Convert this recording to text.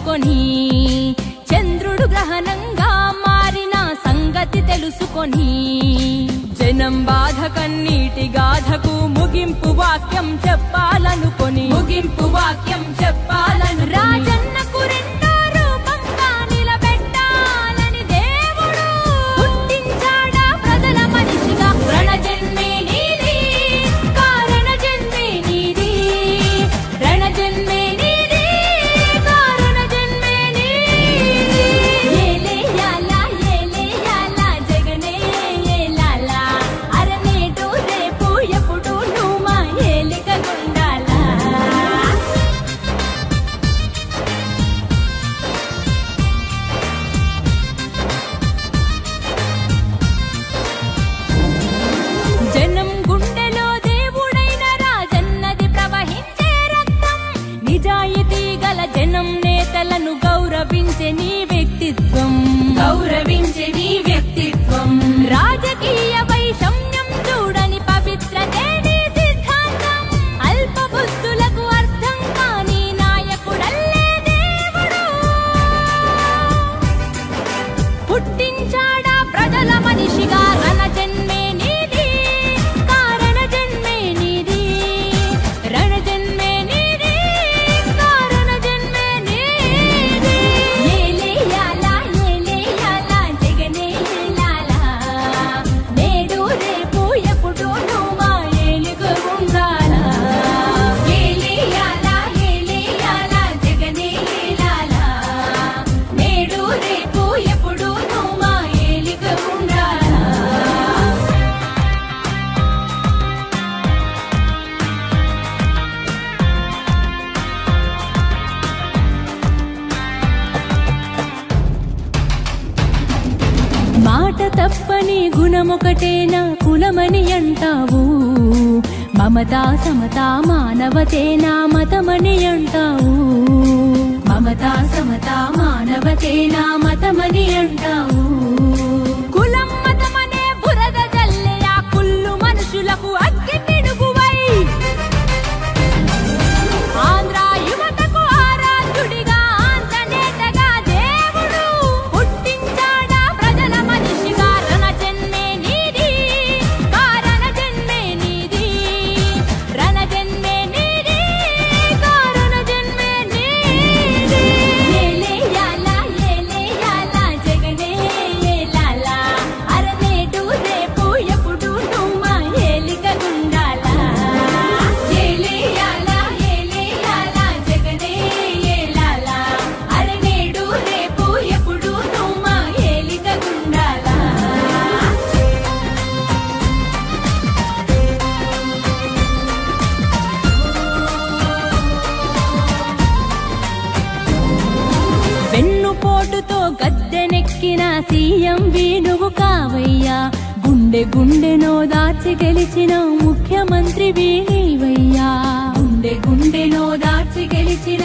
తెలుసుకొని చంద్రుడు గ్రహణంగా మారిన సంగతి తెలుసుకొని జనం బాధ కన్నీటి గాథకు ముగింపు వాక్యం చెప్పాలనుకొని రాజన్నకు రెండో రూపంగా నిలబెట్టాలని దేవుడు పుట్టించాడా ప్రజల మనిషిగా. రణజన్మే నీది కారణ జన్మే నీది, రణజన్మే నీది కారణ జన్మే నీది. ఏలేయాలా ఏలేయాలా జగనే ఏలాలా, అరనేటు రేపు ఎప్పుడు నువ్వు మా ఏలికగుండాలా. జనం గుండెలో దేవుడైన రాజన్నది ప్రవహించే రక్తం, నిజాయితీ గల జనం నేతలను గౌరవించే నీ వ్యక్తిత్వం, రాజకీయ వైషమ్యం చూడని పవిత్రతే నీ సిద్ధాంతం. అల్ప బుద్ధులకు అర్థం కాని నాయకుడల్లే దేవుడు పుట్టించాడా ప్రజల మనిషిగా. రణజన్మే నీది కారణ జన్మే నీది, రణజన్మే నీది కారణ జన్మే నీది. ఏలేయాలా ఏలేయాలా జగనే ఏలాలా, నేడు రేపు ఎప్పుడు నువ్వు మా ఏలుగు ఉండాలా. ఏలేయాలా ఏలేయాలా జగనే ఏలాలా, నేడు రేపు ఎప్పుడు నువ్వు మా ఏలుగు ఉండాలా. మాట తప్పని గుణమొకటేనా కులమని అంటావు, మమతా సమతా మానవతేనా మతమని అంటావు, మమతా సమతా మానవతేనా మతమని అంటావు. కులం మతమనే బురద జల్లే ఆ కుళ్ళు మనుషులకు అగ్గి పిడుగువై, ఆంధ్ర యువతకు ఆరాధ్యుడిగా ఆంధ్రనేతగా దేవుడు పుట్టించాడా ప్రజల మనిషిగా. రణజన్మే నీది కారణ జన్మే నీది, రణజన్మే నీది కారణ జన్మే నీది. ఏలేయాలా ఏలేయాలా జగనే ఏలాలా, అరనేటు రేపు ఎప్పుడు నువ్వు మా ఏలికగుండాలా. ఏలేయాలా ఏలేయాలా జగనే ఏలాలా, అరనేడు రేపు ఎప్పుడు నువ్వు మా ఏలికగుండాలా. వెన్నుపోటుతో గద్దెనెక్కిన సీఎం నువ్వు కావయ్యా, గుండె గుండెనో దాచి గెలిచిన ముఖ్యమంత్రి నీవయ్యా, గుండె గుండెనో దాచి గెలిచిన